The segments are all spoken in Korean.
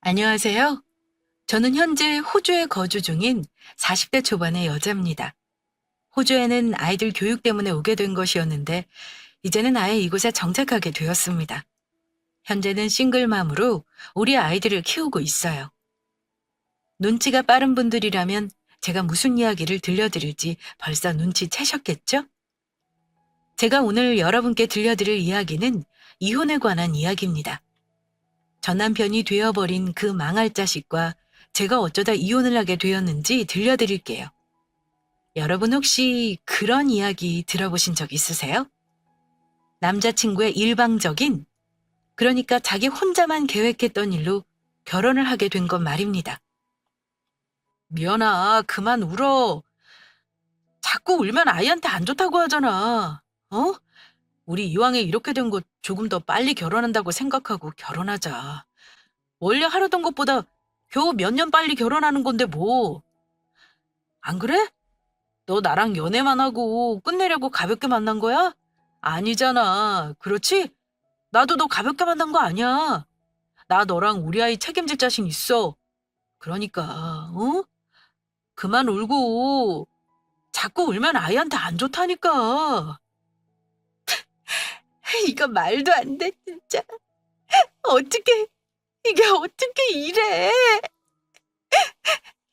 안녕하세요. 저는 현재 호주에 거주 중인 40대 초반의 여자입니다. 호주에는 아이들 교육 때문에 오게 된 것이었는데, 이제는 아예 이곳에 정착하게 되었습니다. 현재는 싱글맘으로 우리 아이들을 키우고 있어요. 눈치가 빠른 분들이라면 제가 무슨 이야기를 들려드릴지 벌써 눈치채셨겠죠? 제가 오늘 여러분께 들려드릴 이야기는 이혼에 관한 이야기입니다. 전 남편이 되어버린 그 망할 자식과 제가 어쩌다 이혼을 하게 되었는지 들려드릴게요. 여러분 혹시 그런 이야기 들어보신 적 있으세요? 남자친구의 일방적인, 그러니까 자기 혼자만 계획했던 일로 결혼을 하게 된 것 말입니다. 미연아, 그만 울어. 자꾸 울면 아이한테 안 좋다고 하잖아. 어? 우리 이왕에 이렇게 된 거 조금 더 빨리 결혼한다고 생각하고 결혼하자. 원래 하려던 것보다 겨우 몇 년 빨리 결혼하는 건데 뭐. 안 그래? 너 나랑 연애만 하고 끝내려고 가볍게 만난 거야? 아니잖아. 그렇지? 나도 너 가볍게 만난 거 아니야. 나 너랑 우리 아이 책임질 자신 있어. 그러니까, 어? 그만 울고. 자꾸 울면 아이한테 안 좋다니까. 이거 말도 안 돼, 진짜. 어떻게, 이게 어떻게 이래?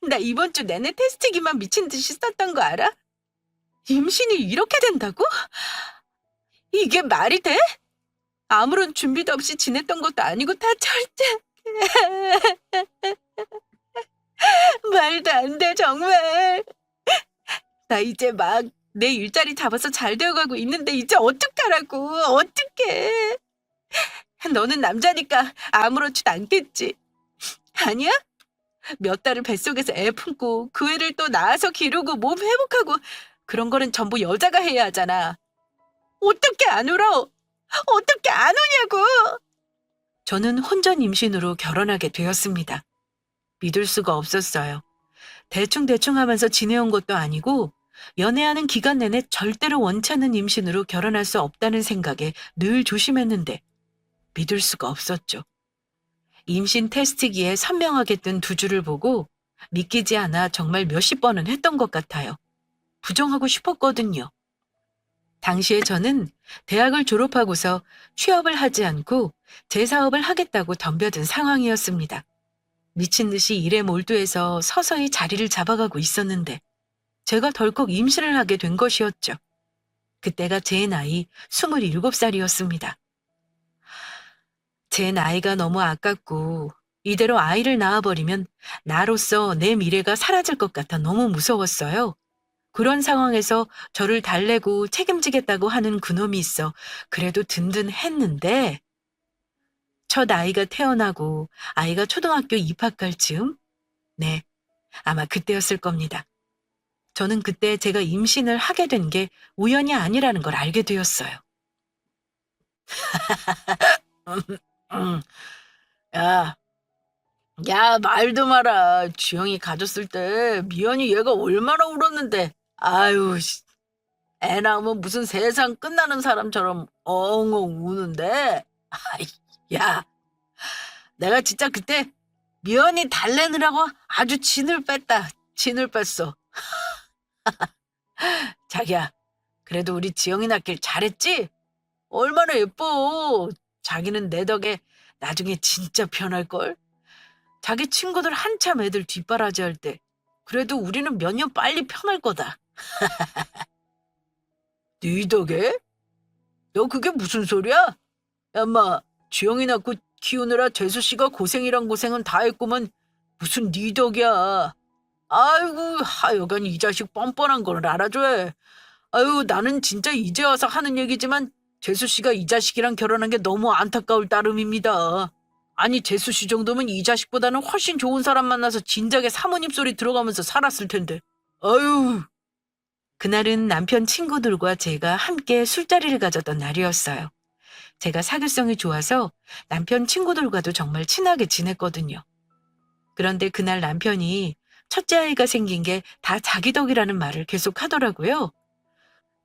나 이번 주 내내 테스트기만 미친 듯이 썼던 거 알아? 임신이 이렇게 된다고? 이게 말이 돼? 아무런 준비도 없이 지냈던 것도 아니고 다 절대 말도 안 돼, 정말. 나 이제 막 내 일자리 잡아서 잘 되어가고 있는데 이제 어떡하라고. 어떡해. 너는 남자니까 아무렇지도 않겠지. 아니야? 몇 달을 뱃속에서 애 품고 그 애를 또 낳아서 기르고 몸 회복하고 그런 거는 전부 여자가 해야 하잖아. 어떻게 안 울어? 어떻게 안 우냐고. 저는 혼전 임신으로 결혼하게 되었습니다. 믿을 수가 없었어요. 대충대충 하면서 지내온 것도 아니고 연애하는 기간 내내 절대로 원치 않는 임신으로 결혼할 수 없다는 생각에 늘 조심했는데 믿을 수가 없었죠. 임신 테스트기에 선명하게 뜬 두 줄을 보고 믿기지 않아 정말 몇십 번은 했던 것 같아요. 부정하고 싶었거든요. 당시에 저는 대학을 졸업하고서 취업을 하지 않고 제 사업을 하겠다고 덤벼든 상황이었습니다. 미친 듯이 일에 몰두해서 서서히 자리를 잡아가고 있었는데 제가 덜컥 임신을 하게 된 것이었죠. 그때가 제 나이 27살이었습니다. 제 나이가 너무 아깝고 이대로 아이를 낳아버리면 나로서 내 미래가 사라질 것 같아 너무 무서웠어요. 그런 상황에서 저를 달래고 책임지겠다고 하는 그놈이 있어 그래도 든든했는데 첫 아이가 태어나고 아이가 초등학교 입학할 즈음? 네, 아마 그때였을 겁니다. 저는 그때 제가 임신을 하게 된 게 우연이 아니라는 걸 알게 되었어요. 음, 야, 야, 말도 마라. 주영이 가졌을 때 미연이 얘가 얼마나 울었는데. 아유, 애 낳으면 무슨 세상 끝나는 사람처럼 엉엉 우는데. 아이, 야, 내가 진짜 그때 미연이 달래느라고 아주 진을 뺐다. 진을 뺐어. 자기야, 그래도 우리 지영이 낳길 잘했지? 얼마나 예뻐. 자기는 내 덕에 나중에 진짜 편할걸? 자기 친구들 한참 애들 뒷바라지 할 때. 그래도 우리는 몇 년 빨리 편할 거다. 네 덕에? 너 그게 무슨 소리야? 야마, 주영이 낳고 키우느라 재수 씨가 고생이란 고생은 다 했구만. 무슨 네 덕이야. 아이고, 하여간 이 자식 뻔뻔한 걸 알아줘야. 아유, 나는 진짜 이제 와서 하는 얘기지만 재수 씨가 이 자식이랑 결혼한 게 너무 안타까울 따름입니다. 아니, 재수 씨 정도면 이 자식보다는 훨씬 좋은 사람 만나서 진작에 사모님 소리 들어가면서 살았을 텐데. 아유. 그날은 남편 친구들과 제가 함께 술자리를 가졌던 날이었어요. 제가 사교성이 좋아서 남편 친구들과도 정말 친하게 지냈거든요. 그런데 그날 남편이 첫째 아이가 생긴 게 다 자기 덕이라는 말을 계속 하더라고요.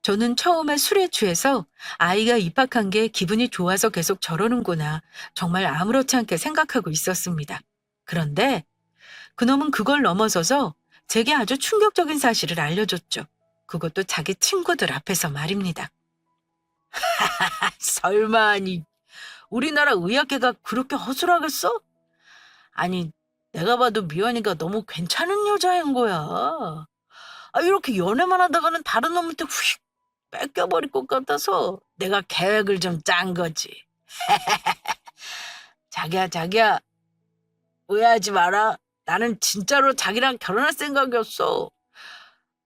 저는 처음에 술에 취해서 아이가 입학한 게 기분이 좋아서 계속 저러는구나 정말 아무렇지 않게 생각하고 있었습니다. 그런데 그놈은 그걸 넘어서서 제게 아주 충격적인 사실을 알려줬죠. 그것도 자기 친구들 앞에서 말입니다. 설마 아니 우리나라 의학계가 그렇게 허술하겠어? 아니 내가 봐도 미연이가 너무 괜찮은 여자인 거야. 이렇게 연애만 하다가는 다른 놈한테 휙 뺏겨버릴 것 같아서 내가 계획을 좀 짠 거지. 자기야 오해하지 마라. 나는 진짜로 자기랑 결혼할 생각이었어.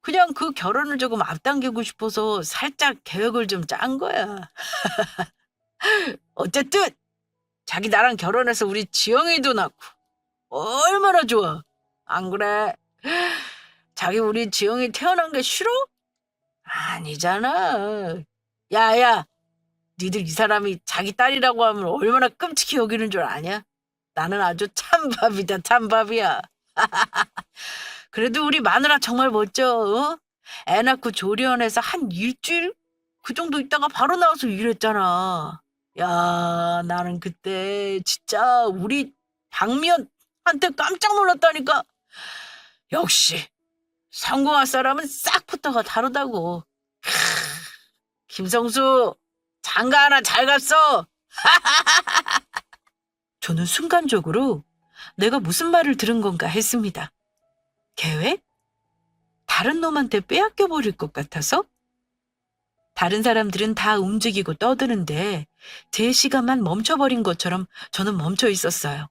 그냥 그 결혼을 조금 앞당기고 싶어서 살짝 계획을 좀 짠 거야. 어쨌든 자기 나랑 결혼해서 우리 지영이도 낳고 얼마나 좋아. 안 그래? 자기 우리 지영이 태어난 게 싫어? 아니잖아. 야야, 니들 이 사람이 자기 딸이라고 하면 얼마나 끔찍히 여기는 줄 아냐? 나는 아주 찬밥이다, 찬밥이야. 그래도 우리 마누라 정말 멋져. 어? 애 낳고 조리원에서 한 일주일 그 정도 있다가 바로 나와서 일했잖아. 야, 나는 그때 진짜 우리 박미연한테 깜짝 놀랐다니까. 역시 성공할 사람은 싹부터가 다르다고. 김성수, 장가 하나 잘 갔어. 저는 순간적으로 내가 무슨 말을 들은 건가 했습니다. 계획? 다른 놈한테 빼앗겨 버릴 것 같아서? 다른 사람들은 다 움직이고 떠드는데 제 시간만 멈춰버린 것처럼 저는 멈춰 있었어요.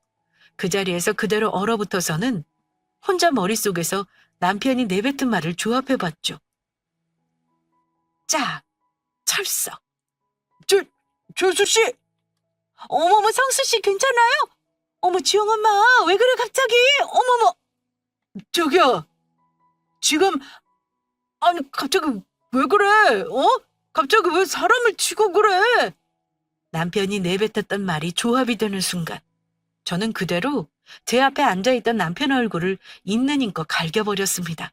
그 자리에서 그대로 얼어붙어서는 혼자 머릿속에서 남편이 내뱉은 말을 조합해봤죠. 짝, 철석. 조수씨! 어머머, 성수씨 괜찮아요? 어머, 지영 엄마, 왜 그래 갑자기? 어머머! 저기요, 지금, 아니, 갑자기 왜 그래? 갑자기 왜 사람을 치고 그래? 남편이 내뱉었던 말이 조합이 되는 순간, 저는 그대로 제 앞에 앉아있던 남편 얼굴을 있는 힘껏 갈겨버렸습니다.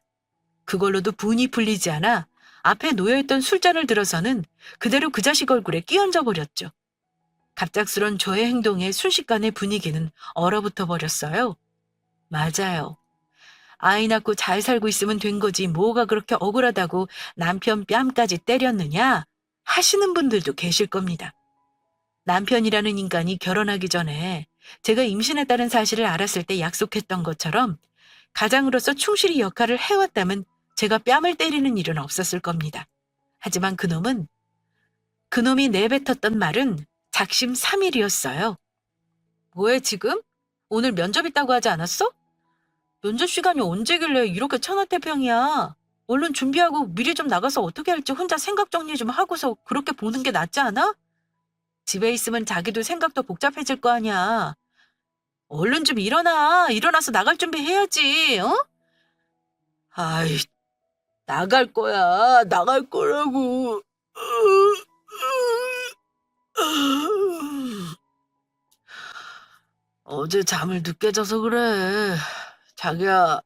그걸로도 분이 풀리지 않아 앞에 놓여있던 술잔을 들어서는 그대로 그 자식 얼굴에 끼얹어 버렸죠. 갑작스런 저의 행동에 순식간에 분위기는 얼어붙어 버렸어요. 맞아요. 아이 낳고 잘 살고 있으면 된 거지 뭐가 그렇게 억울하다고 남편 뺨까지 때렸느냐 하시는 분들도 계실 겁니다. 남편이라는 인간이 결혼하기 전에 제가 임신했다는 사실을 알았을 때 약속했던 것처럼 가장으로서 충실히 역할을 해왔다면 제가 뺨을 때리는 일은 없었을 겁니다. 하지만 그놈이 내뱉었던 말은 작심 3일이었어요. 뭐해 지금? 오늘 면접 있다고 하지 않았어? 면접 시간이 언제길래 이렇게 천하태평이야. 얼른 준비하고 미리 좀 나가서 어떻게 할지 혼자 생각 정리 좀 하고서 그렇게 보는 게 낫지 않아? 집에 있으면 자기도 생각도 복잡해질 거 아니야. 얼른 좀 일어나서 나갈 준비 해야지, 어? 아이, 나갈 거야. 나갈 거라고. 어제 잠을 늦게 자서 그래. 자기야,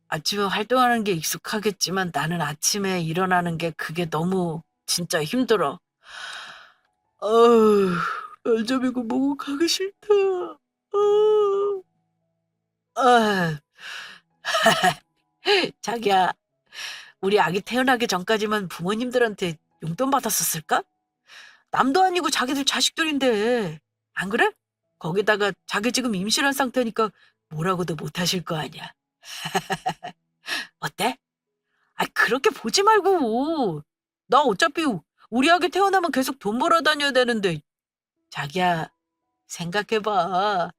아침에 활동하는 게 익숙하겠지만 나는 아침에 일어나는 게 그게 너무 진짜 힘들어. 면접이고 뭐고 가기 싫다. 아, 자기야, 우리 아기 태어나기 전까지만 부모님들한테 용돈 받았었을까? 남도 아니고 자기들 자식들인데. 안 그래? 거기다가 자기 지금 임신한 상태니까 뭐라고도 못하실 거 아니야. 어때? 그렇게 보지 말고. 나 어차피 우리 아기 태어나면 계속 돈 벌어 다녀야 되는데. 자기야, 생각해봐.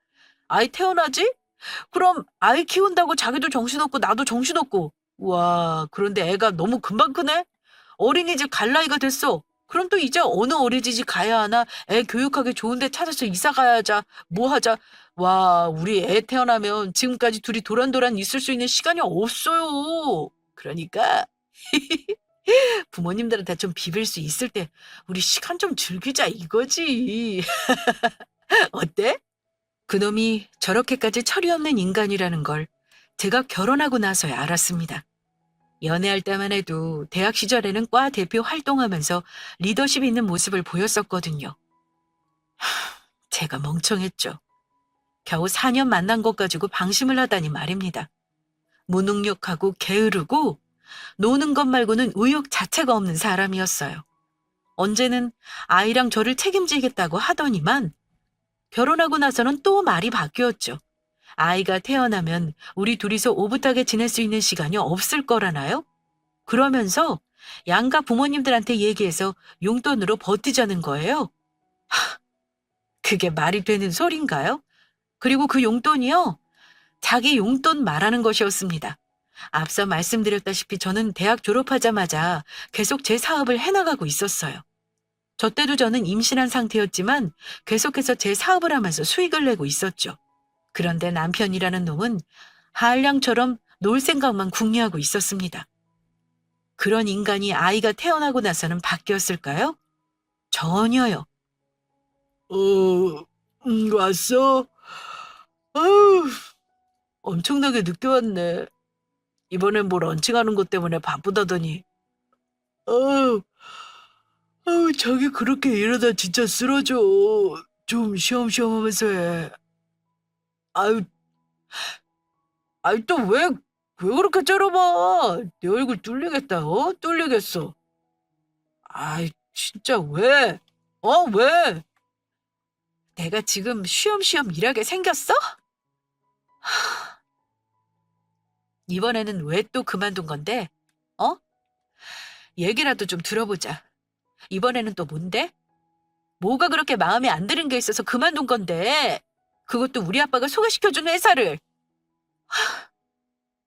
아이 태어나지? 그럼 아이 키운다고 자기도 정신없고 나도 정신없고. 와, 그런데 애가 너무 금방 크네? 어린이집 갈 나이가 됐어. 그럼 또 이제 어느 어린이집 가야 하나? 애 교육하기 좋은 데 찾아서 이사 가야 하자. 뭐 하자. 와, 우리 애 태어나면 지금까지 둘이 도란도란 있을 수 있는 시간이 없어요. 그러니까 부모님들한테 좀 비빌 수 있을 때 우리 시간 좀 즐기자 이거지. 어때? 그놈이 저렇게까지 철이 없는 인간이라는 걸 제가 결혼하고 나서야 알았습니다. 연애할 때만 해도 대학 시절에는 과 대표 활동하면서 리더십 있는 모습을 보였었거든요. 제가 멍청했죠. 겨우 4년 만난 것 가지고 방심을 하다니 말입니다. 무능력하고 게으르고 노는 것 말고는 의욕 자체가 없는 사람이었어요. 언제는 아이랑 저를 책임지겠다고 하더니만 결혼하고 나서는 또 말이 바뀌었죠. 아이가 태어나면 우리 둘이서 오붓하게 지낼 수 있는 시간이 없을 거라나요? 그러면서 양가 부모님들한테 얘기해서 용돈으로 버티자는 거예요. 그게 말이 되는 소린가요? 그리고 그 용돈이요. 자기 용돈 말하는 것이었습니다. 앞서 말씀드렸다시피 저는 대학 졸업하자마자 계속 제 사업을 해나가고 있었어요. 저 때도 저는 임신한 상태였지만 계속해서 제 사업을 하면서 수익을 내고 있었죠. 그런데 남편이라는 놈은 한량처럼 놀 생각만 궁리하고 있었습니다. 그런 인간이 아이가 태어나고 나서는 바뀌었을까요? 전혀요. 왔어? 아유, 엄청나게 늦게 왔네. 이번엔 뭐 런칭하는 것 때문에 바쁘다더니. 아유, 자기 그렇게 이러다 진짜 쓰러져. 좀 쉬엄쉬엄 하면서 해. 아유, 또 왜 그렇게 째려봐? 내 얼굴 뚫리겠다, 뚫리겠어. 아이, 진짜 왜? 왜? 내가 지금 쉬엄쉬엄 일하게 생겼어? 이번에는 왜 또 그만둔 건데? 어? 얘기라도 좀 들어보자. 이번에는 또 뭔데? 뭐가 그렇게 마음에 안 드는 게 있어서 그만둔 건데? 그것도 우리 아빠가 소개시켜준 회사를.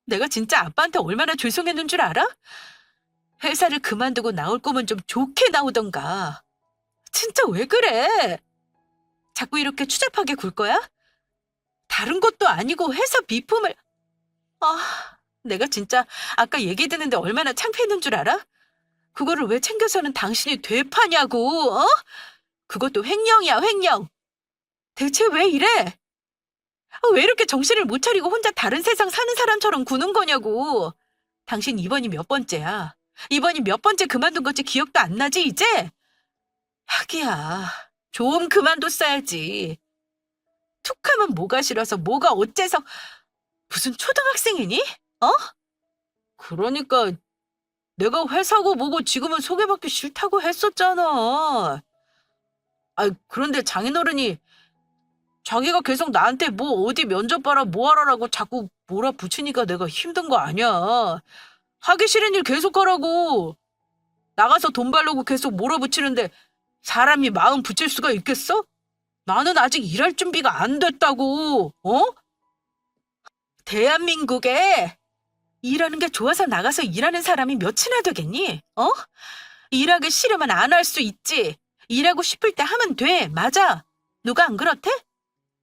내가 진짜 아빠한테 얼마나 죄송했는 줄 알아? 회사를 그만두고 나올 거면 좀 좋게 나오던가. 진짜 왜 그래? 자꾸 이렇게 추잡하게 굴 거야? 다른 것도 아니고 회사 비품을. 내가 진짜 아까 얘기 듣는데 얼마나 창피했는 줄 알아? 그거를 왜 챙겨서는 당신이 되파냐고, 그것도 횡령이야, 횡령. 대체 왜 이래? 왜 이렇게 정신을 못 차리고 혼자 다른 세상 사는 사람처럼 구는 거냐고. 당신 이번이 몇 번째야? 이번이 몇 번째 그만둔 건지 기억도 안 나지, 이제? 하기야, 좀 그만뒀어야지. 툭하면 뭐가 싫어서, 뭐가 어째서. 무슨 초등학생이니? 그러니까 내가 회사고 뭐고 지금은 소개받기 싫다고 했었잖아. 그런데 장인어른이 자기가 계속 나한테 뭐 어디 면접 봐라 뭐 하라라고 자꾸 몰아붙이니까 내가 힘든 거 아니야. 하기 싫은 일 계속 하라고. 나가서 돈 벌려고 계속 몰아붙이는데 사람이 마음 붙일 수가 있겠어? 나는 아직 일할 준비가 안 됐다고. 대한민국에 일하는 게 좋아서 나가서 일하는 사람이 몇이나 되겠니? 일하기 싫으면 안 할 수 있지. 일하고 싶을 때 하면 돼. 맞아. 누가 안 그렇대?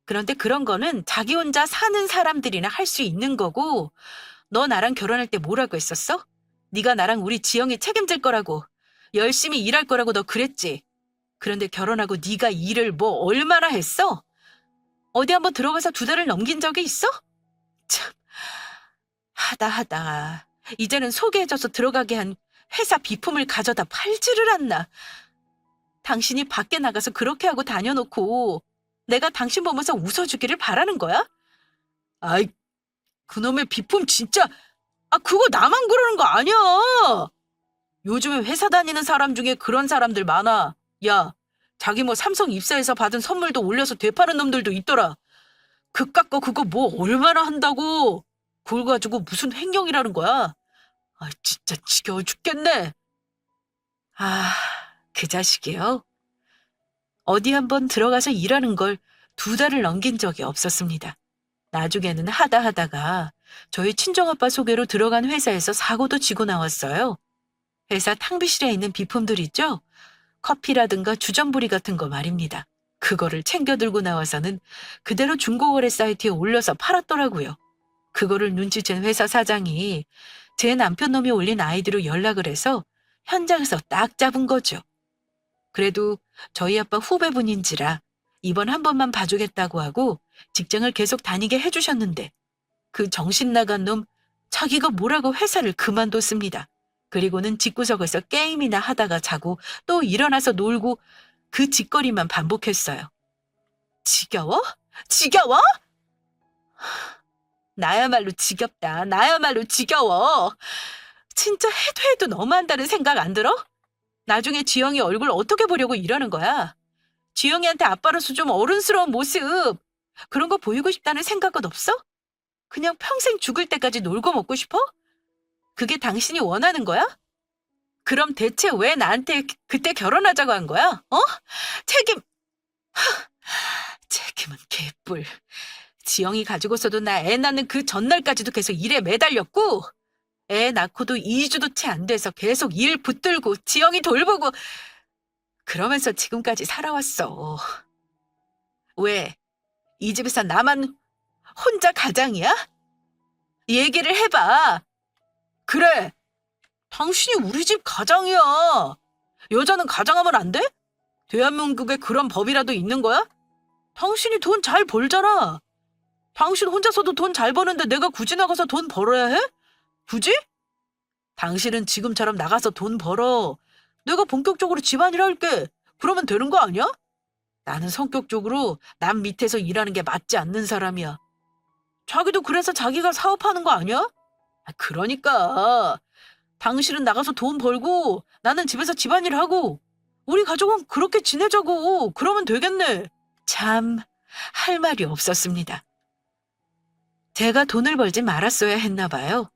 그런데 그런 거는 자기 혼자 사는 사람들이나 할 수 있는 거고, 너 나랑 결혼할 때 뭐라고 했었어? 네가 나랑 우리 지영이 책임질 거라고, 열심히 일할 거라고 너 그랬지. 그런데 결혼하고 네가 일을 뭐 얼마나 했어? 어디 한번 들어가서 2달을 넘긴 적이 있어? 참, 하다. 이제는 소개해줘서 들어가게 한 회사 비품을 가져다 팔지를 않나. 당신이 밖에 나가서 그렇게 하고 다녀놓고 내가 당신 보면서 웃어주기를 바라는 거야? 아이, 그놈의 비품 진짜. 그거 나만 그러는 거 아니야. 요즘에 회사 다니는 사람 중에 그런 사람들 많아. 야, 자기 뭐 삼성 입사해서 받은 선물도 올려서 되파는 놈들도 있더라. 그깟 거 그거 뭐 얼마나 한다고. 그걸 가지고 무슨 횡령이라는 거야. 진짜 지겨워 죽겠네. 그 자식이요. 어디 한번 들어가서 일하는 걸 2달을 넘긴 적이 없었습니다. 나중에는 하다가 저희 친정아빠 소개로 들어간 회사에서 사고도 치고 나왔어요. 회사 탕비실에 있는 비품들 있죠? 커피라든가 주전부리 같은 거 말입니다. 그거를 챙겨 들고 나와서는 그대로 중고거래 사이트에 올려서 팔았더라고요. 그거를 눈치챈 회사 사장이 제 남편 놈이 올린 아이디로 연락을 해서 현장에서 딱 잡은 거죠. 그래도 저희 아빠 후배분인지라 이번 한 번만 봐주겠다고 하고 직장을 계속 다니게 해주셨는데 그 정신 나간 놈 자기가 뭐라고 회사를 그만뒀습니다. 그리고는 집구석에서 게임이나 하다가 자고 또 일어나서 놀고 그 짓거리만 반복했어요. 지겨워? 지겨워? 나야말로 지겹다. 나야말로 지겨워. 진짜 해도 해도 너무한다는 생각 안 들어? 나중에 지영이 얼굴 어떻게 보려고 이러는 거야? 지영이한테 아빠로서 좀 어른스러운 모습, 그런 거 보이고 싶다는 생각은 없어? 그냥 평생 죽을 때까지 놀고 먹고 싶어? 그게 당신이 원하는 거야? 그럼 대체 왜 나한테 그때 결혼하자고 한 거야? 어? 책임, 책임은 개뿔. 지영이 가지고서도 나 애 낳는 그 전날까지도 계속 일에 매달렸고, 애 낳고도 2주도 채 안 돼서 계속 일 붙들고 지영이 돌보고 그러면서 지금까지 살아왔어. 왜? 이 집에서 나만 혼자 가장이야? 얘기를 해봐. 그래, 당신이 우리 집 가장이야. 여자는 가장하면 안 돼? 대한민국에 그런 법이라도 있는 거야? 당신이 돈 잘 벌잖아. 당신 혼자서도 돈 잘 버는데 내가 굳이 나가서 돈 벌어야 해? 굳이? 당신은 지금처럼 나가서 돈 벌어. 내가 본격적으로 집안일 할게. 그러면 되는 거 아니야? 나는 성격적으로 남 밑에서 일하는 게 맞지 않는 사람이야. 자기도 그래서 자기가 사업하는 거 아니야? 그러니까 당신은 나가서 돈 벌고 나는 집에서 집안일 하고 우리 가족은 그렇게 지내자고. 그러면 되겠네. 참 할 말이 없었습니다. 제가 돈을 벌지 말았어야 했나 봐요.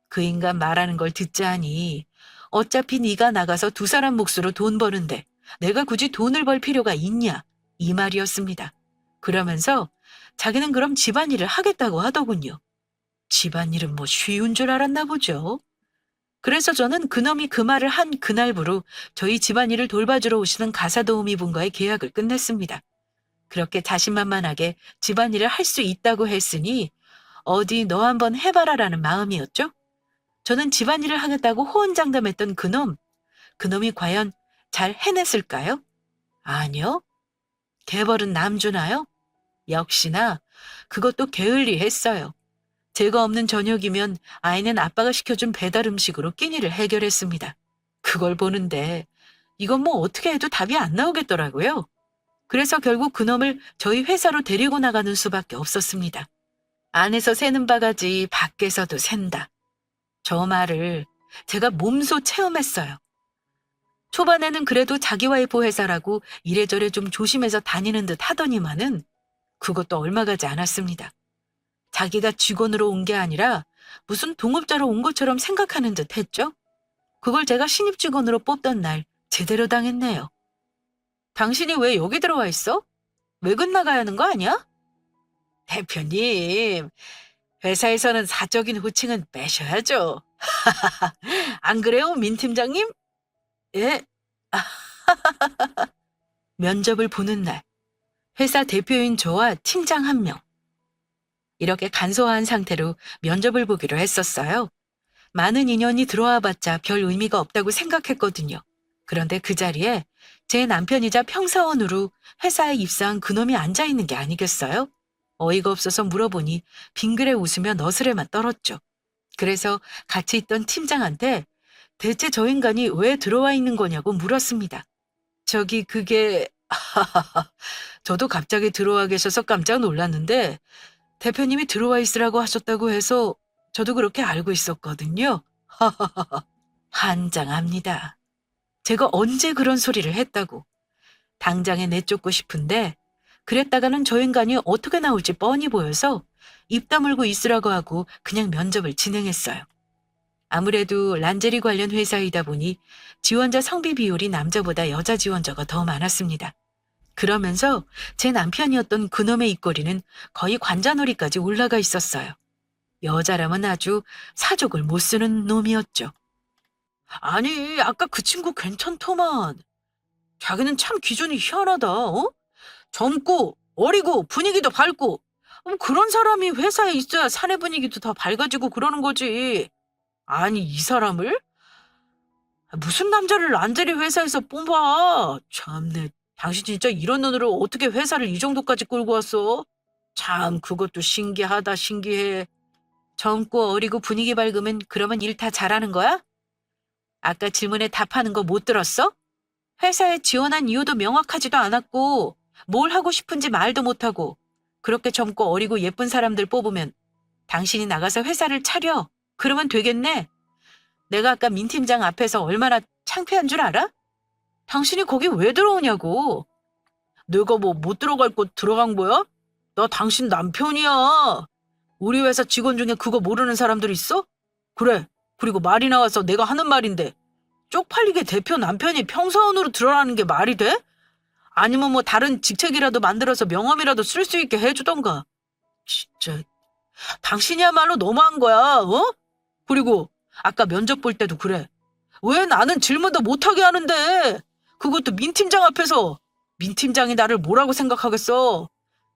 그 인간 말하는 걸 듣자니 어차피 네가 나가서 두 사람 몫으로 돈 버는데 내가 굳이 돈을 벌 필요가 있냐 이 말이었습니다. 그러면서 자기는 그럼 집안일을 하겠다고 하더군요. 집안일은 뭐 쉬운 줄 알았나 보죠. 그래서 저는 그놈이 그 말을 한 그날부로 저희 집안일을 돌봐주러 오시는 가사도우미 분과의 계약을 끝냈습니다. 그렇게 자신만만하게 집안일을 할 수 있다고 했으니 어디 너 한번 해봐라라는 마음이었죠. 저는 집안일을 하겠다고 호언장담했던 그놈이 과연 잘 해냈을까요? 아니요. 개벌은 남주나요? 역시나 그것도 게을리했어요. 제가 없는 저녁이면 아이는 아빠가 시켜준 배달 음식으로 끼니를 해결했습니다. 그걸 보는데 이건 뭐 어떻게 해도 답이 안 나오겠더라고요. 그래서 결국 그놈을 저희 회사로 데리고 나가는 수밖에 없었습니다. 안에서 새는 바가지 밖에서도 샌다. 저 말을 제가 몸소 체험했어요. 초반에는 그래도 자기 와이프 회사라고 이래저래 좀 조심해서 다니는 듯 하더니만은 그것도 얼마 가지 않았습니다. 자기가 직원으로 온 게 아니라 무슨 동업자로 온 것처럼 생각하는 듯 했죠. 그걸 제가 신입 직원으로 뽑던 날 제대로 당했네요. 당신이 왜 여기 들어와 있어? 외근 나가야 하는 거 아니야? 대표님, 회사에서는 사적인 호칭은 빼셔야죠. 안 그래요, 민 팀장님? 예? 면접을 보는 날, 회사 대표인 저와 팀장 한 명. 이렇게 간소한 상태로 면접을 보기로 했었어요. 많은 인연이 들어와 봤자 별 의미가 없다고 생각했거든요. 그런데 그 자리에 제 남편이자 평사원으로 회사에 입사한 그놈이 앉아있는 게 아니겠어요? 어이가 없어서 물어보니 빙그레 웃으며 너스레만 떨었죠. 그래서 같이 있던 팀장한테 대체 저 인간이 왜 들어와 있는 거냐고 물었습니다. 저기 그게 저도 갑자기 들어와 계셔서 깜짝 놀랐는데 대표님이 들어와 있으라고 하셨다고 해서 저도 그렇게 알고 있었거든요. 한장합니다. 제가 언제 그런 소리를 했다고. 당장에 내쫓고 싶은데 그랬다가는 저 인간이 어떻게 나올지 뻔히 보여서 입 다물고 있으라고 하고 그냥 면접을 진행했어요. 아무래도 란제리 관련 회사이다 보니 지원자 성비 비율이 남자보다 여자 지원자가 더 많았습니다. 그러면서 제 남편이었던 그놈의 입꼬리는 거의 관자놀이까지 올라가 있었어요. 여자라면 아주 사족을 못 쓰는 놈이었죠. 아니, 아까 그 친구 괜찮더만. 자기는 참 기준이 희한하다, 어? 젊고, 어리고, 분위기도 밝고. 그런 사람이 회사에 있어야 사내 분위기도 더 밝아지고 그러는 거지. 아니, 이 사람을? 무슨 남자를 란제리 회사에서 뽑아? 참내, 당신 진짜 이런 눈으로 어떻게 회사를 이 정도까지 끌고 왔어? 참, 그것도 신기하다, 신기해. 젊고 어리고 분위기 밝으면 그러면 일 다 잘하는 거야? 아까 질문에 답하는 거 못 들었어? 회사에 지원한 이유도 명확하지도 않았고 뭘 하고 싶은지 말도 못하고 그렇게 젊고 어리고 예쁜 사람들 뽑으면 당신이 나가서 회사를 차려. 그러면 되겠네. 내가 아까 민 팀장 앞에서 얼마나 창피한 줄 알아? 당신이 거기 왜 들어오냐고. 내가 뭐 못 들어갈 곳 들어간 거야? 나 당신 남편이야. 우리 회사 직원 중에 그거 모르는 사람들 있어? 그래. 그리고 말이 나와서 내가 하는 말인데 쪽팔리게 대표 남편이 평사원으로 들어가는 게 말이 돼? 아니면 뭐 다른 직책이라도 만들어서 명함이라도 쓸 수 있게 해주던가. 진짜 당신이야말로 너무한 거야. 어? 그리고 아까 면접 볼 때도 그래. 왜 나는 질문도 못하게 하는데 그것도 민 팀장 앞에서. 민 팀장이 나를 뭐라고 생각하겠어.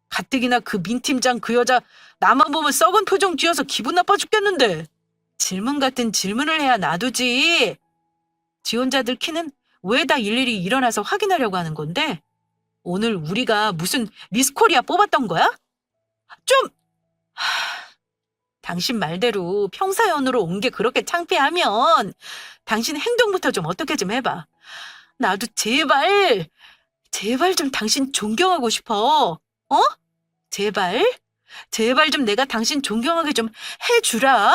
가뜩이나 그 민 팀장 그 여자 나만 보면 썩은 표정 쥐어서 기분 나빠 죽겠는데. 질문 같은 질문을 해야 놔두지. 지원자들 키는 왜 다 일일이 일어나서 확인하려고 하는 건데? 오늘 우리가 무슨 미스 코리아 뽑았던 거야? 좀! 당신 말대로 평사연으로 온 게 그렇게 창피하면 당신 행동부터 좀 어떻게 좀 해봐. 나도 제발 좀 당신 존경하고 싶어. 어? 제발 좀 내가 당신 존경하게 좀 해주라.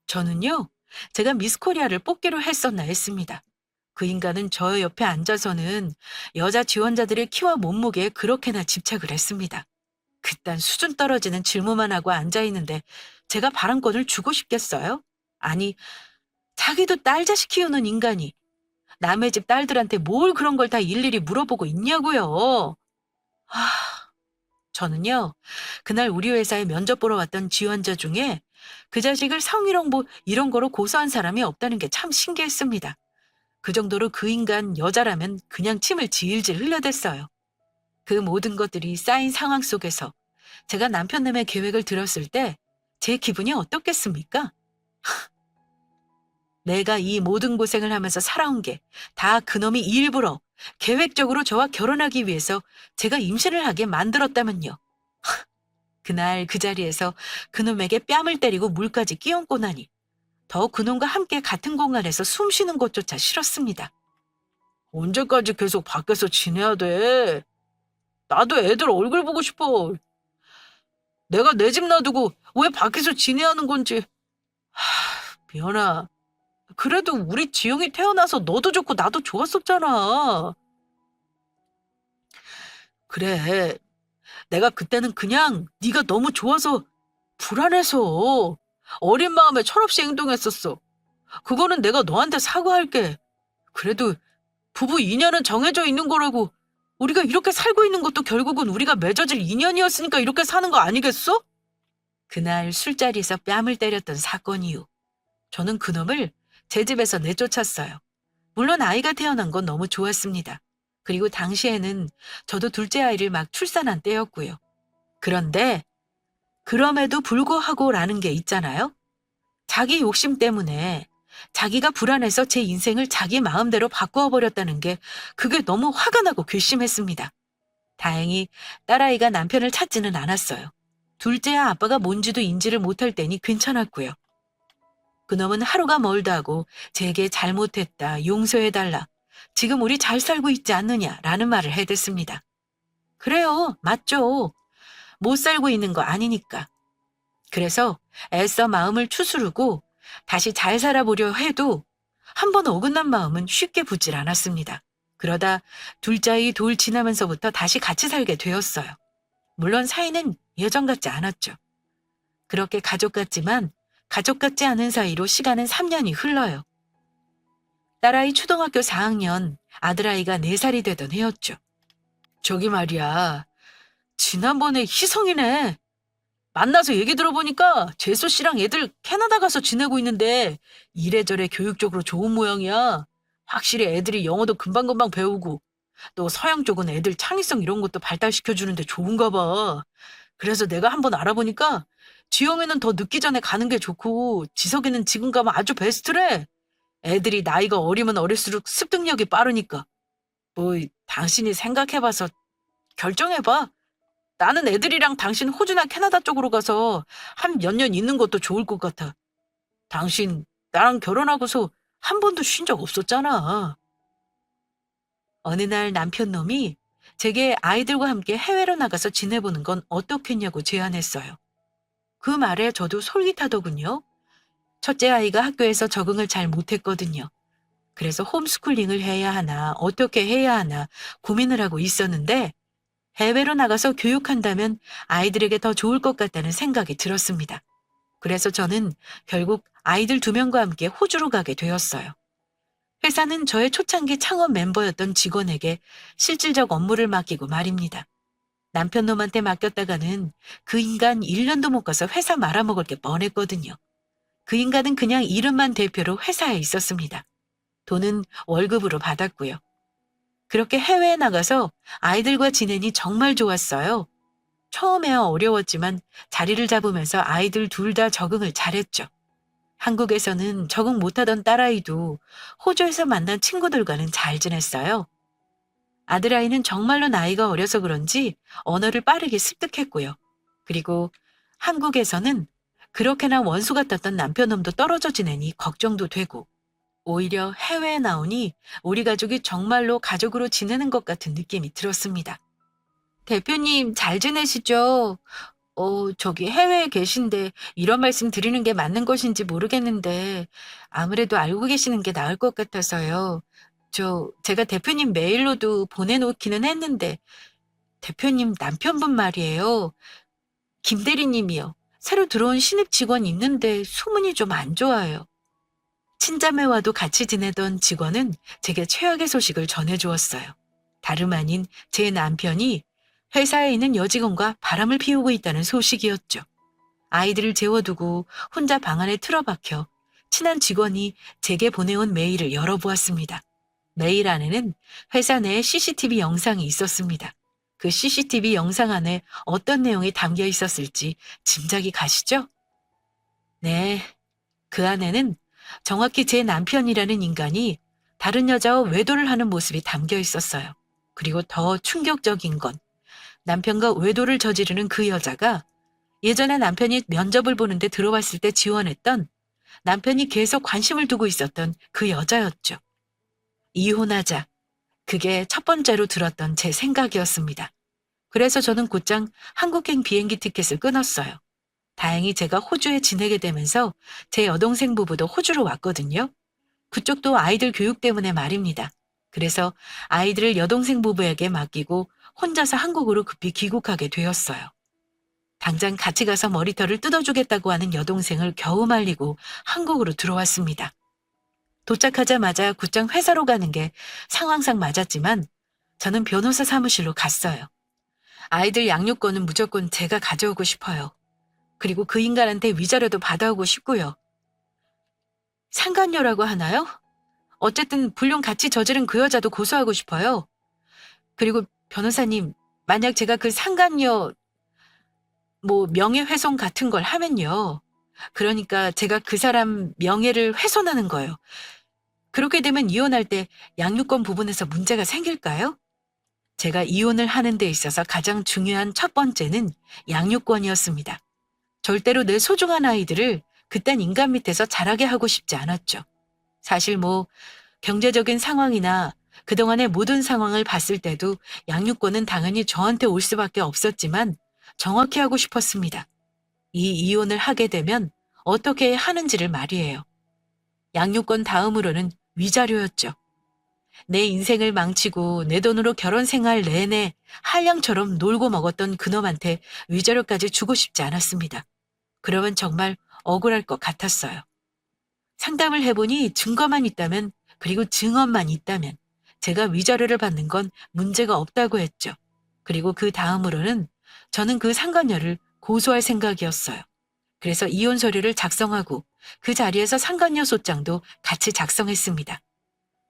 저는요, 제가 미스 코리아를 뽑기로 했었나 했습니다. 그 인간은 저 옆에 앉아서는 여자 지원자들의 키와 몸무게에 그렇게나 집착을 했습니다. 그딴 수준 떨어지는 질문만 하고 앉아있는데 제가 발언권을 주고 싶겠어요? 아니, 자기도 딸 자식 키우는 인간이 남의 집 딸들한테 뭘 그런 걸 다 일일이 물어보고 있냐고요. 저는요, 그날 우리 회사에 면접 보러 왔던 지원자 중에 그 자식을 성희롱 이런 거로 고소한 사람이 없다는 게 참 신기했습니다. 그 정도로 그 인간 여자라면 그냥 침을 질질 흘려댔어요. 그 모든 것들이 쌓인 상황 속에서 제가 남편남의 계획을 들었을 때 제 기분이 어떻겠습니까? 내가 이 모든 고생을 하면서 살아온 게 다 그놈이 일부러 계획적으로 저와 결혼하기 위해서 제가 임신을 하게 만들었다면요. 그날 그 자리에서 그놈에게 뺨을 때리고 물까지 끼얹고 나니 더 그놈과 함께 같은 공간에서 숨 쉬는 것조차 싫었습니다. 언제까지 계속 밖에서 지내야 돼? 나도 애들 얼굴 보고 싶어. 내가 내 집 놔두고 왜 밖에서 지내야 하는 건지. 미연아, 그래도 우리 지영이 태어나서 너도 좋고 나도 좋았었잖아. 그래, 내가 그때는 그냥 네가 너무 좋아서 불안해서 어린 마음에 철없이 행동했었어. 그거는 내가 너한테 사과할게. 그래도 부부 인연은 정해져 있는 거라고. 우리가 이렇게 살고 있는 것도 결국은 우리가 맺어질 인연이었으니까 이렇게 사는 거 아니겠어? 그날 술자리에서 뺨을 때렸던 사건 이후 저는 그놈을 제 집에서 내쫓았어요. 물론 아이가 태어난 건 너무 좋았습니다. 그리고 당시에는 저도 둘째 아이를 막 출산한 때였고요. 그런데 그럼에도 불구하고라는 게 있잖아요. 자기 욕심 때문에 자기가 불안해서 제 인생을 자기 마음대로 바꾸어 버렸다는 게 그게 너무 화가 나고 괘씸했습니다. 다행히 딸아이가 남편을 찾지는 않았어요. 둘째야 아빠가 뭔지도 인지를 못할 때니 괜찮았고요. 그놈은 하루가 멀다 하고 제게 잘못했다, 용서해달라, 지금 우리 잘 살고 있지 않느냐라는 말을 해댔습니다. 그래요, 맞죠. 못 살고 있는 거 아니니까. 그래서 애써 마음을 추스르고 다시 잘 살아보려 해도 한 번 어긋난 마음은 쉽게 붙질 않았습니다. 그러다 둘째 아이 돌 지나면서부터 다시 같이 살게 되었어요. 물론 사이는 예전 같지 않았죠. 그렇게 가족 같지만 가족 같지 않은 사이로 시간은 3년이 흘러요. 딸아이 초등학교 4학년, 아들아이가 4살이 되던 해였죠. 저기 말이야, 지난번에 희성이네. 만나서 얘기 들어보니까 재수 씨랑 애들 캐나다 가서 지내고 있는데 이래저래 교육적으로 좋은 모양이야. 확실히 애들이 영어도 금방금방 배우고 또 서양 쪽은 애들 창의성 이런 것도 발달시켜주는데 좋은가 봐. 그래서 내가 한번 알아보니까 지영이는 더 늦기 전에 가는 게 좋고 지석이는 지금 가면 아주 베스트래. 애들이 나이가 어리면 어릴수록 습득력이 빠르니까. 뭐 당신이 생각해봐서 결정해봐. 나는 애들이랑 당신 호주나 캐나다 쪽으로 가서 한 몇 년 있는 것도 좋을 것 같아. 당신 나랑 결혼하고서 한 번도 쉰 적 없었잖아. 어느 날 남편 놈이 제게 아이들과 함께 해외로 나가서 지내보는 건 어떻겠냐고 제안했어요. 그 말에 저도 솔깃하더군요. 첫째 아이가 학교에서 적응을 잘 못했거든요. 그래서 홈스쿨링을 해야 하나, 어떻게 해야 하나 고민을 하고 있었는데 해외로 나가서 교육한다면 아이들에게 더 좋을 것 같다는 생각이 들었습니다. 그래서 저는 결국 아이들 2명과 함께 호주로 가게 되었어요. 회사는 저의 초창기 창업 멤버였던 직원에게 실질적 업무를 맡기고 말입니다. 남편 놈한테 맡겼다가는 그 인간 1년도 못 가서 회사 말아먹을 게 뻔했거든요. 그 인간은 그냥 이름만 대표로 회사에 있었습니다. 돈은 월급으로 받았고요. 그렇게 해외에 나가서 아이들과 지내니 정말 좋았어요. 처음에야 어려웠지만 자리를 잡으면서 아이들 2 다 적응을 잘했죠. 한국에서는 적응 못하던 딸아이도 호주에서 만난 친구들과는 잘 지냈어요. 아들아이는 정말로 나이가 어려서 그런지 언어를 빠르게 습득했고요. 그리고 한국에서는 그렇게나 원수 같았던 남편놈도 떨어져 지내니 걱정도 되고 오히려 해외에 나오니 우리 가족이 정말로 가족으로 지내는 것 같은 느낌이 들었습니다. 대표님 잘 지내시죠? 저기 해외에 계신데 이런 말씀 드리는 게 맞는 것인지 모르겠는데 아무래도 알고 계시는 게 나을 것 같아서요. 제가 대표님 메일로도 보내놓기는 했는데 대표님 남편분 말이에요. 김 대리님이요. 새로 들어온 신입 직원 있는데 소문이 좀 안 좋아요. 친자매와도 같이 지내던 직원은 제게 최악의 소식을 전해주었어요. 다름 아닌 제 남편이 회사에 있는 여직원과 바람을 피우고 있다는 소식이었죠. 아이들을 재워두고 혼자 방 안에 틀어박혀 친한 직원이 제게 보내온 메일을 열어보았습니다. 메일 안에는 회사 내에 CCTV 영상이 있었습니다. 그 CCTV 영상 안에 어떤 내용이 담겨 있었을지 짐작이 가시죠? 네, 그 안에는 정확히 제 남편이라는 인간이 다른 여자와 외도를 하는 모습이 담겨 있었어요. 그리고 더 충격적인 건 남편과 외도를 저지르는 그 여자가 예전에 남편이 면접을 보는데 들어왔을 때 지원했던 남편이 계속 관심을 두고 있었던 그 여자였죠. 이혼하자. 그게 첫 번째로 들었던 제 생각이었습니다. 그래서 저는 곧장 한국행 비행기 티켓을 끊었어요. 다행히 제가 호주에 지내게 되면서 제 여동생 부부도 호주로 왔거든요. 그쪽도 아이들 교육 때문에 말입니다. 그래서 아이들을 여동생 부부에게 맡기고 혼자서 한국으로 급히 귀국하게 되었어요. 당장 같이 가서 머리털을 뜯어주겠다고 하는 여동생을 겨우 말리고 한국으로 들어왔습니다. 도착하자마자 곧장 회사로 가는 게 상황상 맞았지만 저는 변호사 사무실로 갔어요. 아이들 양육권은 무조건 제가 가져오고 싶어요. 그리고 그 인간한테 위자료도 받아오고 싶고요. 상간녀라고 하나요? 어쨌든 불륜 같이 저지른 그 여자도 고소하고 싶어요. 그리고 변호사님, 만약 제가 그 상간녀 명예훼손 같은 걸 하면요. 그러니까 제가 그 사람 명예를 훼손하는 거예요. 그렇게 되면 이혼할 때 양육권 부분에서 문제가 생길까요? 제가 이혼을 하는 데 있어서 가장 중요한 첫 번째는 양육권이었습니다. 절대로 내 소중한 아이들을 그딴 인간 밑에서 자라게 하고 싶지 않았죠. 사실 경제적인 상황이나 그동안의 모든 상황을 봤을 때도 양육권은 당연히 저한테 올 수밖에 없었지만 정확히 하고 싶었습니다. 이 이혼을 하게 되면 어떻게 하는지를 말이에요. 양육권 다음으로는 위자료였죠. 내 인생을 망치고 내 돈으로 결혼 생활 내내 한량처럼 놀고 먹었던 그놈한테 위자료까지 주고 싶지 않았습니다. 그러면 정말 억울할 것 같았어요. 상담을 해보니 증거만 있다면 그리고 증언만 있다면 제가 위자료를 받는 건 문제가 없다고 했죠. 그리고 그 다음으로는 저는 그 상간녀를 고소할 생각이었어요. 그래서 이혼 서류를 작성하고 그 자리에서 상간녀 소장도 같이 작성했습니다.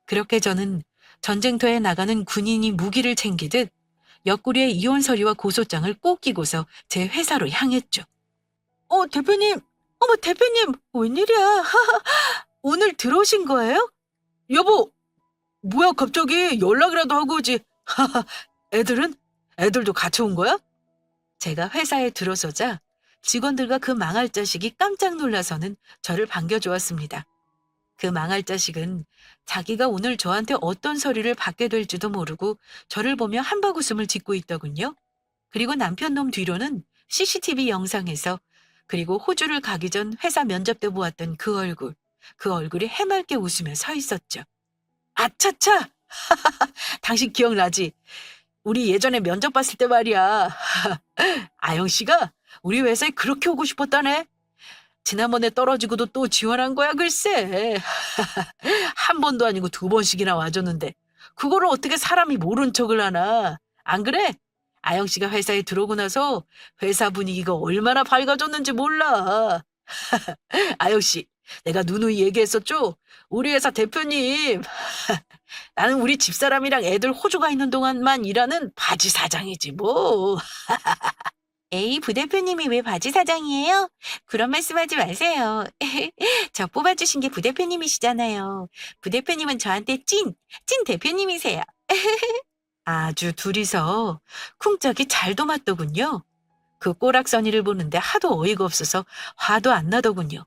그렇게 저는 전쟁터에 나가는 군인이 무기를 챙기듯 옆구리에 이혼 서류와 고소장을 꼭 끼고서 제 회사로 향했죠. 대표님, 어머 대표님, 웬일이야? 오늘 들어오신 거예요? 여보, 뭐야 갑자기 연락이라도 하고 오지. 애들은? 애들도 같이 온 거야? 제가 회사에 들어서자 직원들과 그 망할 자식이 깜짝 놀라서는 저를 반겨주었습니다. 그 망할 자식은 자기가 오늘 저한테 어떤 서류를 받게 될지도 모르고 저를 보며 한바구음을 짓고 있더군요. 그리고 남편 놈 뒤로는 CCTV 영상에서 그리고 호주를 가기 전 회사 면접 때 보았던 그 얼굴이 해맑게 웃으며 서 있었죠. 아차차! 당신 기억나지? 우리 예전에 면접 봤을 때 말이야. 아영 씨가 우리 회사에 그렇게 오고 싶었다네. 지난번에 떨어지고도 또 지원한 거야, 글쎄. 한 번도 아니고 두 번씩이나 와줬는데 그거를 어떻게 사람이 모른 척을 하나. 안 그래? 아영 씨가 회사에 들어오고 나서 회사 분위기가 얼마나 밝아졌는지 몰라. 아영 씨, 내가 누누이 얘기했었죠? 우리 회사 대표님. 나는 우리 집사람이랑 애들 호주 가 있는 동안만 일하는 바지 사장이지 뭐. 에이, 부대표님이 왜 바지 사장이에요? 그런 말씀하지 마세요. 저 뽑아주신 게 부대표님이시잖아요. 부대표님은 저한테 찐 대표님이세요. 아주 둘이서 쿵짝이 잘도 맞더군요. 그 꼬락서니를 보는데 하도 어이가 없어서 화도 안 나더군요.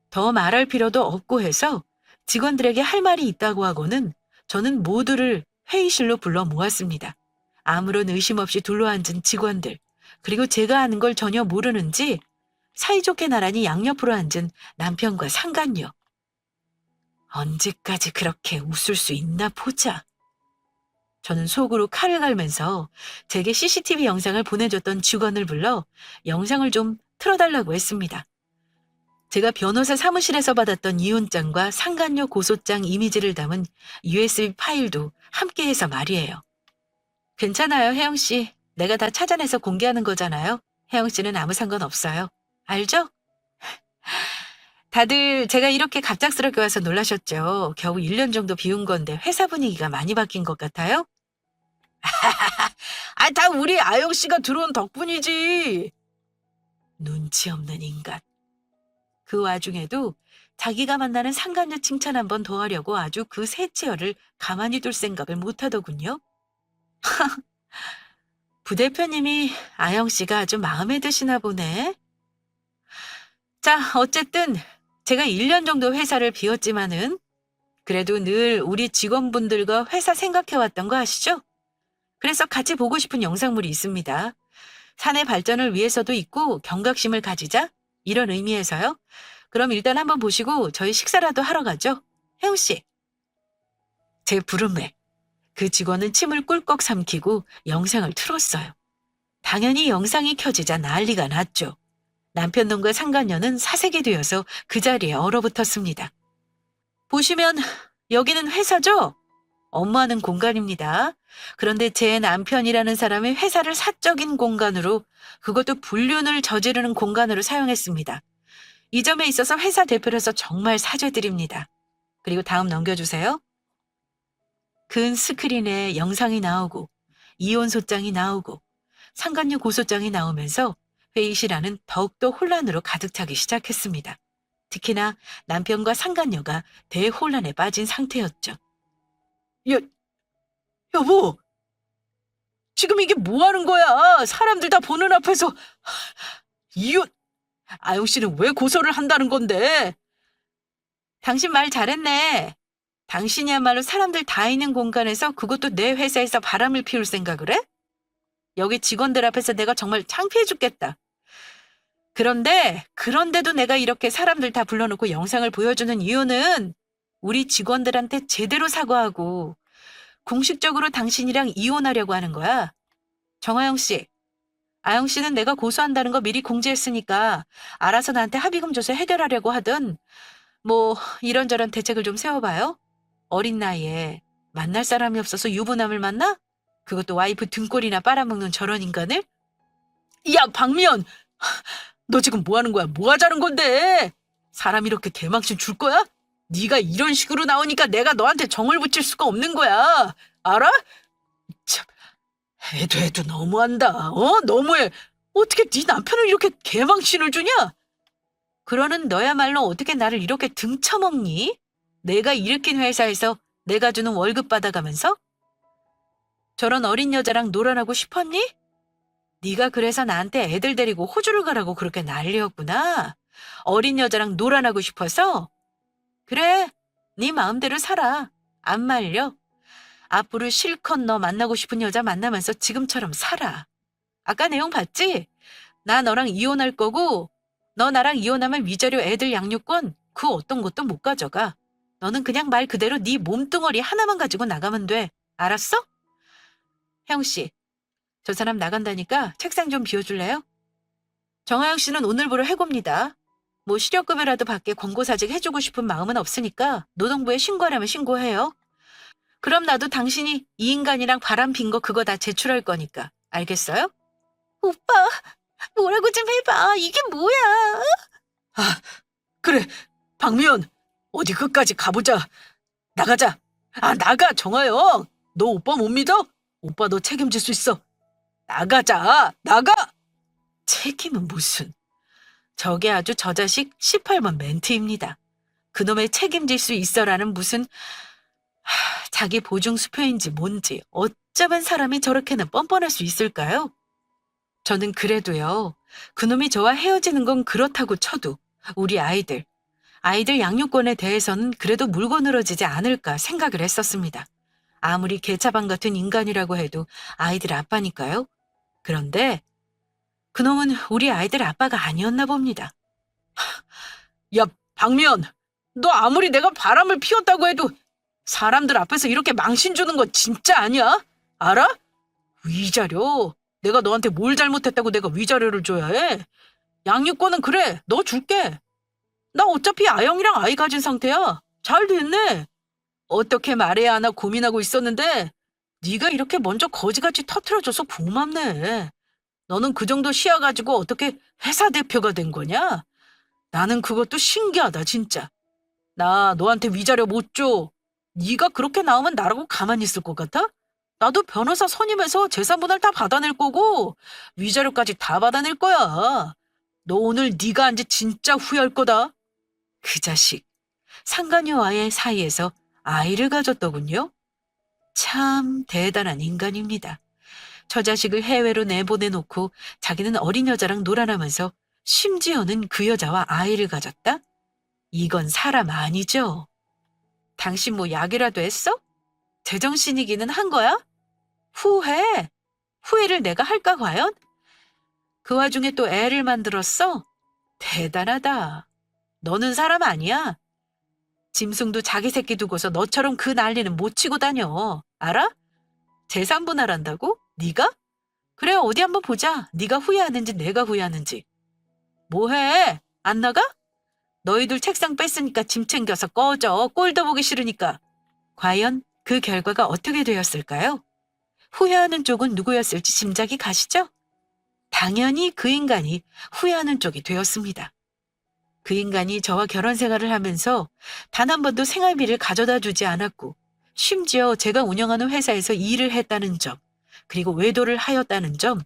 더 말할 필요도 없고 해서 직원들에게 할 말이 있다고 하고는 저는 모두를 회의실로 불러 모았습니다. 아무런 의심 없이 둘러앉은 직원들, 그리고 제가 아는 걸 전혀 모르는지 사이좋게 나란히 양옆으로 앉은 남편과 상간녀. 언제까지 그렇게 웃을 수 있나 보자. 저는 속으로 칼을 갈면서 제게 CCTV 영상을 보내줬던 직원을 불러 영상을 좀 틀어달라고 했습니다. 제가 변호사 사무실에서 받았던 이혼장과 상간녀 고소장 이미지를 담은 USB 파일도 함께해서 말이에요. 괜찮아요, 혜영 씨. 내가 다 찾아내서 공개하는 거잖아요. 혜영 씨는 아무 상관없어요. 알죠? 다들 제가 이렇게 갑작스럽게 와서 놀라셨죠. 겨우 1년 정도 비운 건데 회사 분위기가 많이 바뀐 것 같아요? 다 우리 아영 씨가 들어온 덕분이지. 눈치 없는 인간. 그 와중에도 자기가 만나는 상간녀 칭찬 한 번 더 하려고 아주 그 새치열을 가만히 둘 생각을 못 하더군요. 부대표님이 아영 씨가 아주 마음에 드시나 보네. 자, 어쨌든 제가 1년 정도 회사를 비웠지만은 그래도 늘 우리 직원분들과 회사 생각해왔던 거 아시죠? 그래서 같이 보고 싶은 영상물이 있습니다. 사내 발전을 위해서도 있고 경각심을 가지자 이런 의미에서요. 그럼 일단 한번 보시고 저희 식사라도 하러 가죠. 혜우 씨. 제 부름에 그 직원은 침을 꿀꺽 삼키고 영상을 틀었어요. 당연히 영상이 켜지자 난리가 났죠. 남편 놈과 상간녀는 사색이 되어서 그 자리에 얼어붙었습니다. 보시면 여기는 회사죠? 업무하는 공간입니다. 그런데 제 남편이라는 사람이 회사를 사적인 공간으로, 그것도 불륜을 저지르는 공간으로 사용했습니다. 이 점에 있어서 회사 대표로서 정말 사죄드립니다. 그리고 다음 넘겨주세요. 근 스크린에 영상이 나오고 이혼 소장이 나오고 상간녀 고소장이 나오면서 회의실 안은 더욱더 혼란으로 가득 차기 시작했습니다. 특히나 남편과 상간녀가 대혼란에 빠진 상태였죠. 여보, 지금 이게 뭐 하는 거야? 사람들 다 보는 앞에서. 이혼, 아영 씨는 왜 고소를 한다는 건데? 당신 말 잘했네. 당신이야말로 사람들 다 있는 공간에서, 그것도 내 회사에서 바람을 피울 생각을 해? 여기 직원들 앞에서 내가 정말 창피해 죽겠다. 그런데도 내가 이렇게 사람들 다 불러놓고 영상을 보여주는 이유는 우리 직원들한테 제대로 사과하고 공식적으로 당신이랑 이혼하려고 하는 거야. 정아영 씨, 아영 씨는 내가 고소한다는 거 미리 공지했으니까 알아서 나한테 합의금 줘서 해결하려고 하든 뭐 이런저런 대책을 좀 세워봐요. 어린 나이에 만날 사람이 없어서 유부남을 만나? 그것도 와이프 등골이나 빨아먹는 저런 인간을? 야, 박미연! 너 지금 뭐 하는 거야? 뭐 하자는 건데? 사람 이렇게 개망신 줄 거야? 네가 이런 식으로 나오니까 내가 너한테 정을 붙일 수가 없는 거야. 알아? 참, 해도 너무한다. 너무해. 어떻게 네 남편을 이렇게 개망신을 주냐? 그러는 너야말로 어떻게 나를 이렇게 등쳐먹니? 내가 일으킨 회사에서 내가 주는 월급 받아가면서? 저런 어린 여자랑 놀아나고 싶었니? 네가 그래서 나한테 애들 데리고 호주를 가라고 그렇게 난리였구나. 어린 여자랑 놀아나고 싶어서? 그래, 네 마음대로 살아. 안 말려. 앞으로 실컷 너 만나고 싶은 여자 만나면서 지금처럼 살아. 아까 내용 봤지? 나 너랑 이혼할 거고 너 나랑 이혼하면 위자료 애들 양육권 그 어떤 것도 못 가져가. 너는 그냥 말 그대로 네 몸뚱어리 하나만 가지고 나가면 돼. 알았어? 혜영 씨, 저 사람 나간다니까 책상 좀 비워줄래요? 정하영 씨는 오늘부로 해고입니다. 뭐 실업급여라도 받게 권고사직 해주고 싶은 마음은 없으니까 노동부에 신고하려면 신고해요. 그럼 나도 당신이 이 인간이랑 바람 핀 거 그거 다 제출할 거니까. 알겠어요? 오빠, 뭐라고 좀 해봐. 이게 뭐야? 아, 그래. 박미연, 어디 끝까지 가보자. 나가자. 나가, 정하영. 너 오빠 못 믿어? 오빠 너 책임질 수 있어. 나가자. 나가! 책임은 무슨. 저게 아주 저 자식 18번 멘트입니다. 그놈의 책임질 수 있어라는 무슨 자기 보증 수표인지 뭔지 어쩌면 사람이 저렇게는 뻔뻔할 수 있을까요? 저는 그래도요. 그놈이 저와 헤어지는 건 그렇다고 쳐도 우리 아이들 양육권에 대해서는 그래도 물고 늘어지지 않을까 생각을 했었습니다. 아무리 개차반 같은 인간이라고 해도 아이들 아빠니까요. 그런데 그놈은 우리 아이들 아빠가 아니었나 봅니다. 야, 박미연, 너 아무리 내가 바람을 피웠다고 해도 사람들 앞에서 이렇게 망신 주는 거 진짜 아니야? 알아? 위자료. 내가 너한테 뭘 잘못했다고 내가 위자료를 줘야 해? 양육권은 그래, 너 줄게. 나 어차피 아영이랑 아이 가진 상태야. 잘 됐네. 어떻게 말해야 하나 고민하고 있었는데 네가 이렇게 먼저 거지같이 터트려줘서 고맙네. 너는 그 정도 시야 가지고 어떻게 회사 대표가 된 거냐? 나는 그것도 신기하다 진짜. 나 너한테 위자료 못 줘. 네가 그렇게 나오면 나라고 가만히 있을 것 같아? 나도 변호사 선임해서 재산분할 다 받아낼 거고 위자료까지 다 받아낼 거야. 너 오늘 네가 한 지 진짜 후회할 거다. 그 자식, 상간녀와의 사이에서 아이를 가졌더군요. 참 대단한 인간입니다. 저 자식을 해외로 내보내놓고 자기는 어린 여자랑 놀아나면서 심지어는 그 여자와 아이를 가졌다? 이건 사람 아니죠. 당신 뭐 약이라도 했어? 제정신이기는 한 거야? 후회? 후회를 내가 할까 과연? 그 와중에 또 애를 만들었어? 대단하다. 너는 사람 아니야. 짐승도 자기 새끼 두고서 너처럼 그 난리는 못 치고 다녀. 알아? 재산 분할한다고? 네가? 그래 어디 한번 보자. 네가 후회하는지 내가 후회하는지. 뭐해? 안 나가? 너희들 책상 뺐으니까 짐 챙겨서 꺼져. 꼴도 보기 싫으니까. 과연 그 결과가 어떻게 되었을까요? 후회하는 쪽은 누구였을지 짐작이 가시죠? 당연히 그 인간이 후회하는 쪽이 되었습니다. 그 인간이 저와 결혼 생활을 하면서 단 한 번도 생활비를 가져다 주지 않았고 심지어 제가 운영하는 회사에서 일을 했다는 점, 그리고 외도를 하였다는 점,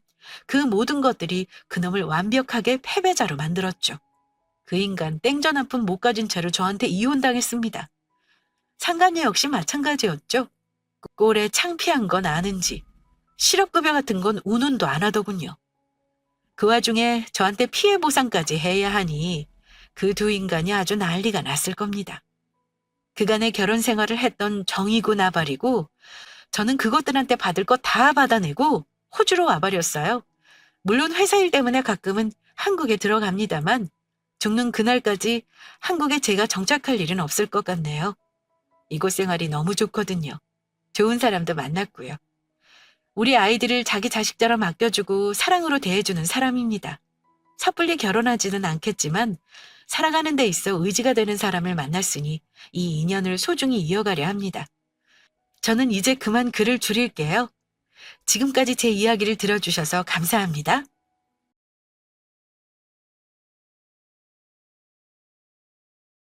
그 모든 것들이 그놈을 완벽하게 패배자로 만들었죠. 그 인간 땡전 한 푼 못 가진 채로 저한테 이혼당했습니다. 상간녀 역시 마찬가지였죠. 꼴에 창피한 건 아는지 실업급여 같은 건 운운도 안 하더군요. 그 와중에 저한테 피해 보상까지 해야 하니 그 두 인간이 아주 난리가 났을 겁니다. 그간의 결혼 생활을 했던 정이고 나발이고 저는 그것들한테 받을 거 다 받아내고 호주로 와버렸어요. 물론 회사 일 때문에 가끔은 한국에 들어갑니다만 죽는 그날까지 한국에 제가 정착할 일은 없을 것 같네요. 이곳 생활이 너무 좋거든요. 좋은 사람도 만났고요. 우리 아이들을 자기 자식처럼 아껴주고 사랑으로 대해주는 사람입니다. 섣불리 결혼하지는 않겠지만 살아가는 데 있어 의지가 되는 사람을 만났으니 이 인연을 소중히 이어가려 합니다. 저는 이제 그만 글을 줄일게요. 지금까지 제 이야기를 들어주셔서 감사합니다.